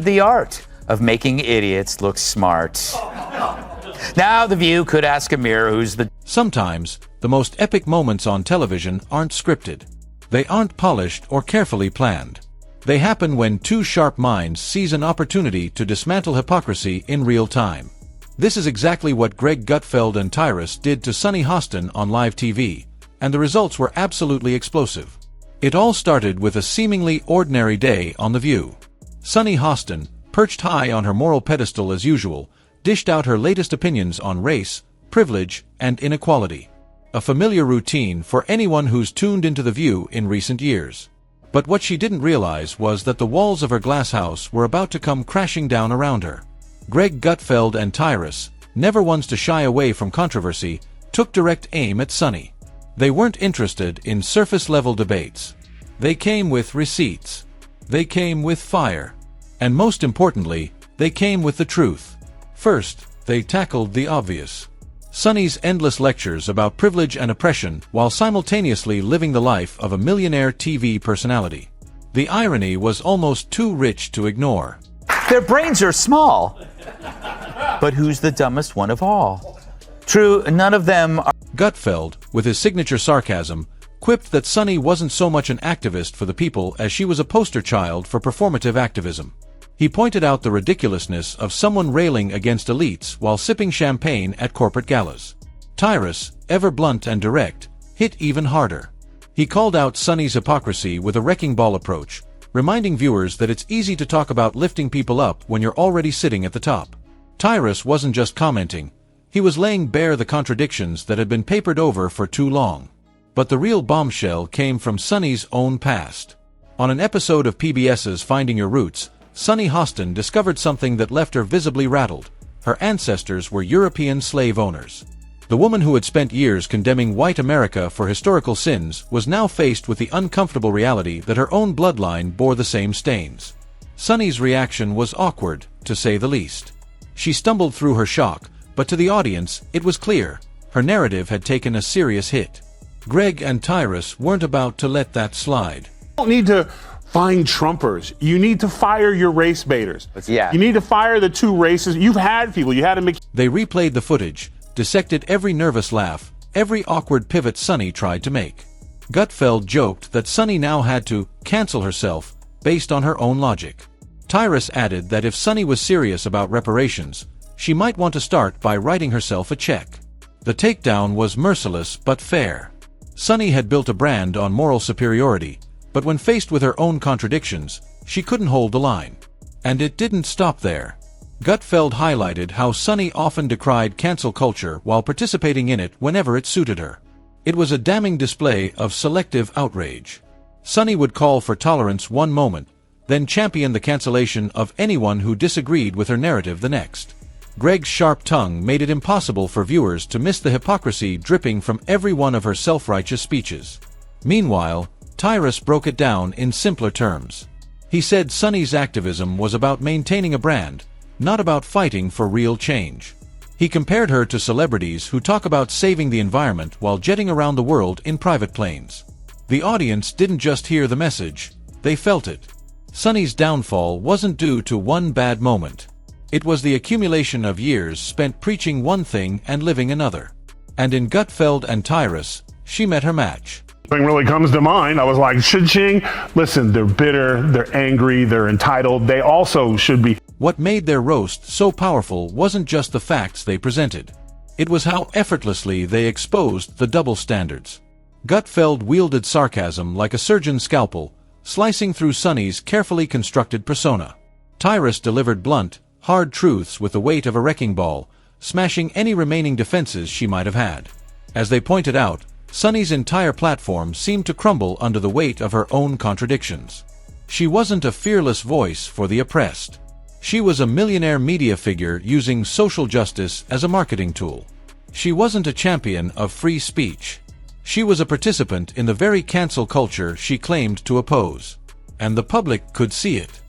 The art of making idiots look smart. Now The View could ask a mirror who's the... Sometimes, the most epic moments on television aren't scripted. They aren't polished or carefully planned. They happen when two sharp minds seize an opportunity to dismantle hypocrisy in real time. This is exactly what Greg Gutfeld and Tyrus did to Sunny Hostin on live TV, and the results were absolutely explosive. It all started with a seemingly ordinary day on The View. Sunny Hostin, perched high on her moral pedestal as usual, dished out her latest opinions on race, privilege, and inequality. A familiar routine for anyone who's tuned into The View in recent years. But what she didn't realize was that the walls of her glass house were about to come crashing down around her. Greg Gutfeld and Tyrus, never ones to shy away from controversy, took direct aim at Sunny. They weren't interested in surface-level debates. They came with receipts. They came with fire. And most importantly, they came with the truth. First, they tackled the obvious. Sunny's endless lectures about privilege and oppression while simultaneously living the life of a millionaire TV personality. The irony was almost too rich to ignore. Their brains are small. But who's the dumbest one of all? True, none of them are... Gutfeld, with his signature sarcasm, quipped that Sunny wasn't so much an activist for the people as she was a poster child for performative activism. He pointed out the ridiculousness of someone railing against elites while sipping champagne at corporate galas. Tyrus, ever blunt and direct, hit even harder. He called out Sunny's hypocrisy with a wrecking ball approach, reminding viewers that it's easy to talk about lifting people up when you're already sitting at the top. Tyrus wasn't just commenting, he was laying bare the contradictions that had been papered over for too long. But the real bombshell came from Sunny's own past. On an episode of PBS's Finding Your Roots, Sunny Hostin discovered something that left her visibly rattled. Her ancestors were European slave owners. The woman who had spent years condemning white America for historical sins was now faced with the uncomfortable reality that her own bloodline bore the same stains. Sunny's reaction was awkward, to say the least. She stumbled through her shock, but to the audience, it was clear. Her narrative had taken a serious hit. Greg and Tyrus weren't about to let that slide. You don't need to find Trumpers. You need to fire your race baiters. Yeah. You need to fire the two races. You've had people. You had to... They replayed the footage, dissected every nervous laugh, every awkward pivot Sunny tried to make. Gutfeld joked that Sunny now had to cancel herself based on her own logic. Tyrus added that if Sunny was serious about reparations, she might want to start by writing herself a check. The takedown was merciless but fair. Sunny had built a brand on moral superiority, but when faced with her own contradictions, she couldn't hold the line. And it didn't stop there. Gutfeld highlighted how Sunny often decried cancel culture while participating in it whenever it suited her. It was a damning display of selective outrage. Sunny would call for tolerance one moment, then champion the cancellation of anyone who disagreed with her narrative the next. Greg's sharp tongue made it impossible for viewers to miss the hypocrisy dripping from every one of her self-righteous speeches. Meanwhile, Tyrus broke it down in simpler terms. He said Sunny's activism was about maintaining a brand, not about fighting for real change. He compared her to celebrities who talk about saving the environment while jetting around the world in private planes. The audience didn't just hear the message, they felt it. Sunny's downfall wasn't due to one bad moment. It was the accumulation of years spent preaching one thing and living another. And in Gutfeld and Tyrus, she met her match. Thing really comes to mind. I was like, cha-ching. Listen, they're bitter, they're angry, they're entitled. They also should be. What made their roast so powerful wasn't just the facts they presented. It was how effortlessly they exposed the double standards. Gutfeld wielded sarcasm like a surgeon's scalpel, slicing through Sunny's carefully constructed persona. Tyrus delivered blunt, hard truths with the weight of a wrecking ball, smashing any remaining defenses she might have had. As they pointed out, Sunny's entire platform seemed to crumble under the weight of her own contradictions. She wasn't a fearless voice for the oppressed. She was a millionaire media figure using social justice as a marketing tool. She wasn't a champion of free speech. She was a participant in the very cancel culture she claimed to oppose. And the public could see it.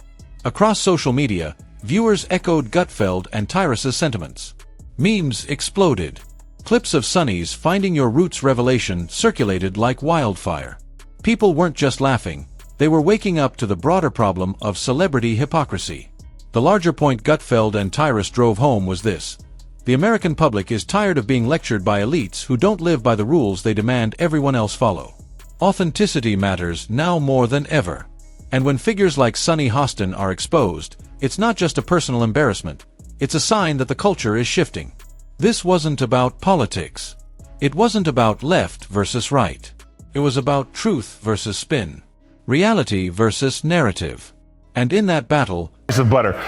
Across social media, viewers echoed Gutfeld and Tyrus's sentiments. Memes exploded. Clips of Sunny's Finding Your Roots revelation circulated like wildfire. People weren't just laughing, they were waking up to the broader problem of celebrity hypocrisy. The larger point Gutfeld and Tyrus drove home was this: the American public is tired of being lectured by elites who don't live by the rules they demand everyone else follow. Authenticity matters now more than ever. And when figures like Sunny Hostin are exposed, it's not just a personal embarrassment, it's a sign that the culture is shifting. This wasn't about politics. It wasn't about left versus right. It was about truth versus spin, reality versus narrative. And in that battle, piece of butter.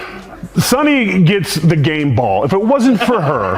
Sunny gets the game ball. If it wasn't for her,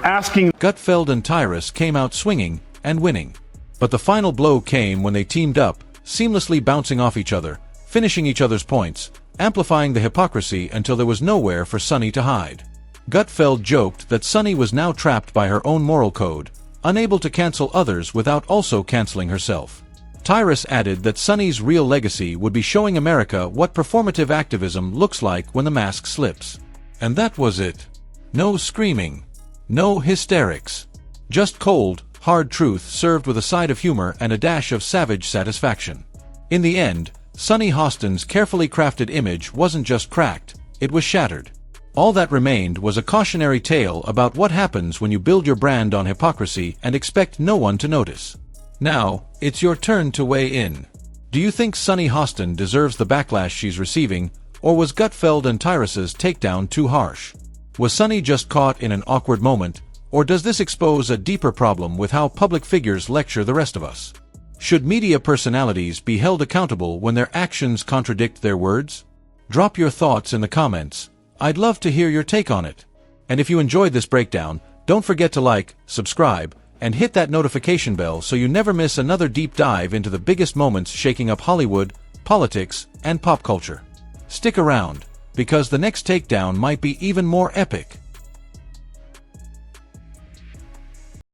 asking, Gutfeld and Tyrus came out swinging and winning. But the final blow came when they teamed up, seamlessly bouncing off each other, finishing each other's points, amplifying the hypocrisy until there was nowhere for Sunny to hide. Gutfeld joked that Sunny was now trapped by her own moral code, unable to cancel others without also canceling herself. Tyrus added that Sunny's real legacy would be showing America what performative activism looks like when the mask slips. And that was it. No screaming. No hysterics. Just cold, hard truth served with a side of humor and a dash of savage satisfaction. In the end, Sunny Hostin's carefully crafted image wasn't just cracked, it was shattered. All that remained was a cautionary tale about what happens when you build your brand on hypocrisy and expect no one to notice. Now, it's your turn to weigh in. Do you think Sunny Hostin deserves the backlash she's receiving, or was Gutfeld and Tyrus's takedown too harsh? Was Sunny just caught in an awkward moment, or does this expose a deeper problem with how public figures lecture the rest of us? Should media personalities be held accountable when their actions contradict their words? Drop your thoughts in the comments. I'd love to hear your take on it. And if you enjoyed this breakdown, don't forget to like, subscribe, and hit that notification bell so you never miss another deep dive into the biggest moments shaking up Hollywood, politics, and pop culture. Stick around, because the next takedown might be even more epic.